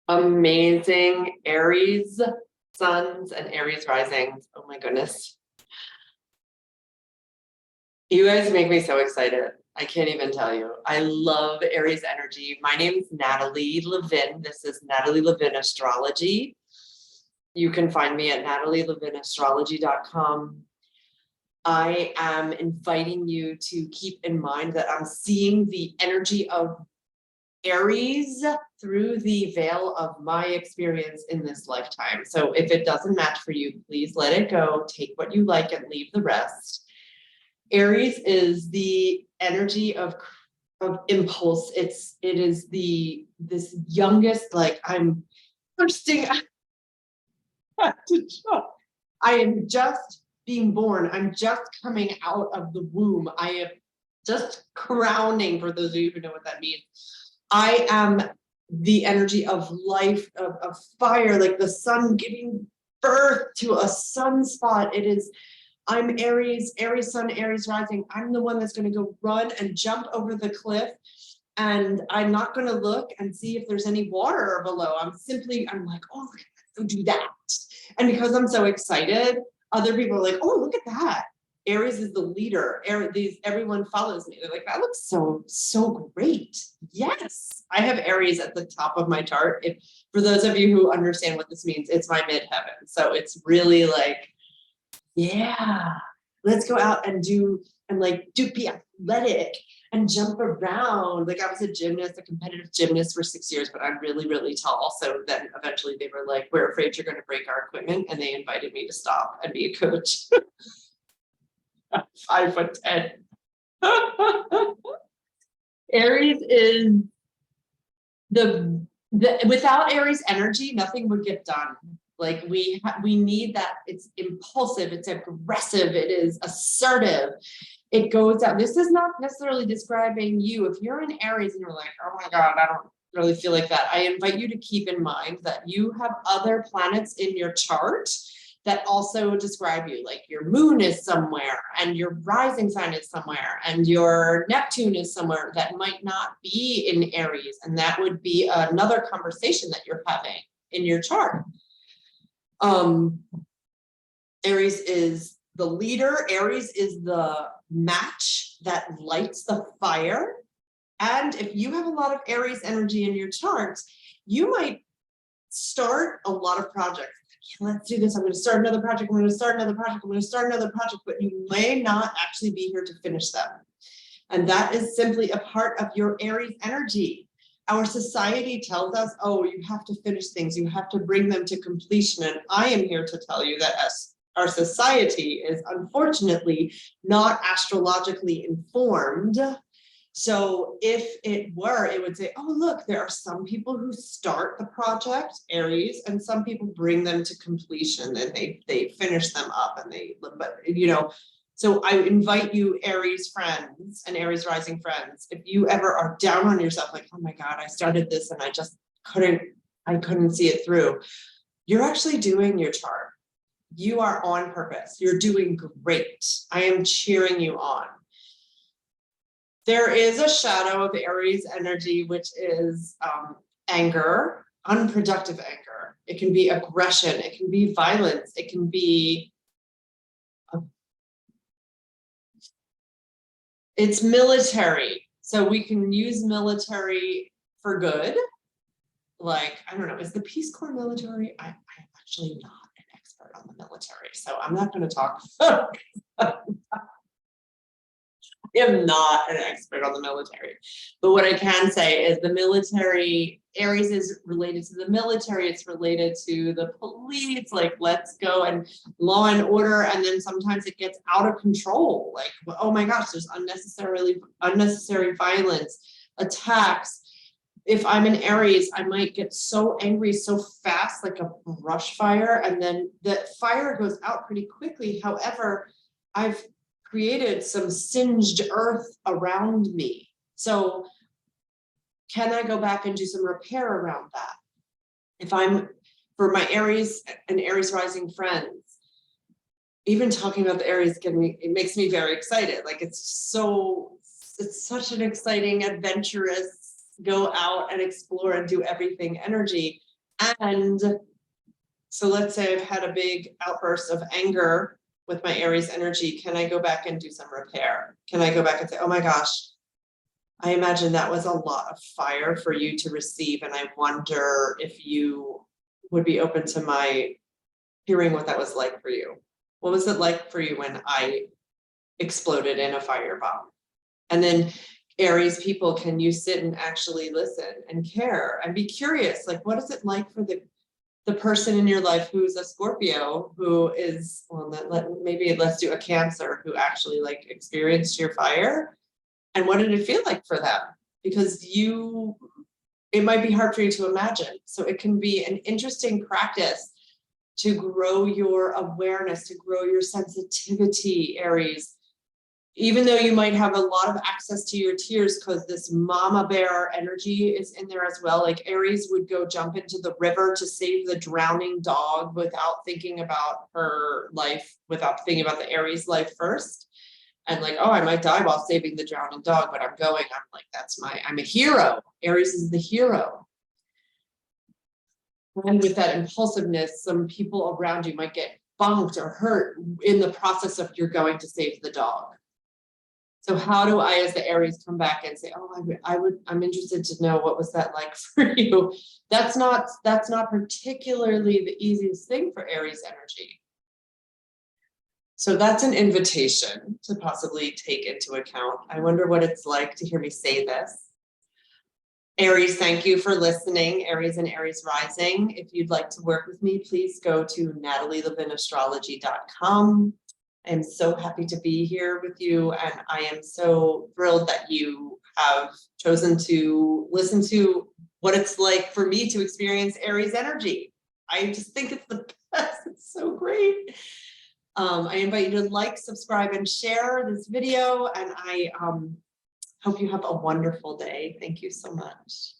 Amazing Aries suns and Aries risings. Oh my goodness. You guys make me so excited. I can't even tell you. I love Aries energy. My name is Natalie Levin. This is Natalie Levin Astrology. You can find me at natalielevinastrology.com. I am inviting you to keep in mind that I'm seeing the energy of Aries through the veil of my experience in this lifetime. So if it doesn't match for you, please let it go. Take what you like and leave the rest. Aries is the energy of impulse. It is this youngest, like I'm bursting to jump. I am just being born. I'm just coming out of the womb. I am just crowning, for those of you who know what that means. I am the energy of life, of fire, like the sun giving birth to a sunspot. I'm Aries, Aries sun, Aries rising. I'm the one that's going to go run and jump over the cliff. And I'm not going to look and see if there's any water below. I'm like, oh, let's go do that. And because I'm so excited, other people are like, oh, look at that. Aries is the leader. Everyone follows me. They're like, that looks so great. Yes, I have Aries at the top of my chart. For those of you who understand what this means, it's my midheaven. So it's really like, yeah, let's go out and do be athletic and jump around. Like I was a competitive gymnast for 6 years, but I'm really, really tall. So then eventually they were like, we're afraid you're going to break our equipment. And they invited me to stop and be a coach. 5'10". Aries is without Aries energy, nothing would get done. Like we need that. It's impulsive, it's aggressive, it is assertive. It goes out. This is not necessarily describing you. If you're in Aries and you're like, oh my God, I don't really feel like that, I invite you to keep in mind that you have other planets in your chart that also describe you. Like your moon is somewhere and your rising sign is somewhere and your Neptune is somewhere that might not be in Aries. And that would be another conversation that you're having in your chart. Aries is the leader. Aries is the match that lights the fire. And if you have a lot of Aries energy in your charts, you might start a lot of projects. Yeah, let's do this. I'm going to start another project. I'm going to start another project. I'm going to start another project, but you may not actually be here to finish them. And that is simply a part of your Aries energy. Our society tells us, oh, you have to finish things. You have to bring them to completion. And I am here to tell you that our society is unfortunately not astrologically informed. So if it were, it would say, oh, look, there are some people who start the project, Aries, and some people bring them to completion and they finish them up so I invite you, Aries friends and Aries rising friends, if you ever are down on yourself, like, oh my God, I started this and I just couldn't see it through. You're actually doing your chart. You are on purpose. You're doing great. I am cheering you on. There is a shadow of Aries energy, which is anger, unproductive anger. It can be aggression. It can be violence. It can be, it's military. So we can use military for good. Like, I don't know, is the Peace Corps military? I'm actually not an expert on the military, so I'm not going to talk. I am not an expert on the military, but what I can say is the military, Aries is related to the military. It's related to the police, like let's go and law and order. And then sometimes it gets out of control. Like, oh my gosh, there's unnecessary violence, attacks. If I'm in Aries, I might get so angry so fast, like a brush fire, and then the fire goes out pretty quickly. However, I've created some singed earth around me. So can I go back and do some repair around that? If I'm, for my Aries and Aries rising friends, even talking about the Aries, it makes me very excited. Like it's such an exciting, adventurous, go out and explore and do everything energy. And so let's say I've had a big outburst of anger with my Aries energy. Can I go back and do some repair? Can I go back and say, oh my gosh, I imagine that was a lot of fire for you to receive. And I wonder if you would be open to my hearing what that was like for you. What was it like for you when I exploded in a firebomb? And then Aries people, can you sit and actually listen and care and be curious? Like, what is it like for the person in your life who's a Scorpio, who is, well, maybe let's do a Cancer, who actually like experienced your fire? And what did it feel like for them? Because it might be hard for you to imagine. So it can be an interesting practice to grow your awareness, to grow your sensitivity, Aries. Even though you might have a lot of access to your tears because this mama bear energy is in there as well. Like Aries would go jump into the river to save the drowning dog without thinking about her life, without thinking about the Aries life first. And like, oh, I might die while saving the drowning dog, but I'm going. I'm like, I'm a hero. Aries is the hero. And with that impulsiveness, some people around you might get bumped or hurt in the process of you're going to save the dog. So how do I, as the Aries, come back and say, oh, I'm interested to know what was that like for you? That's not particularly the easiest thing for Aries energy. So that's an invitation to possibly take into account. I wonder what it's like to hear me say this. Aries, thank you for listening. Aries and Aries Rising. If you'd like to work with me, please go to natalielevinastrology.com. I'm so happy to be here with you, and I am so thrilled that you have chosen to listen to what it's like for me to experience Aries energy. I just think it's the best. It's so great. I invite you to like, subscribe, and share this video, and I hope you have a wonderful day. Thank you so much.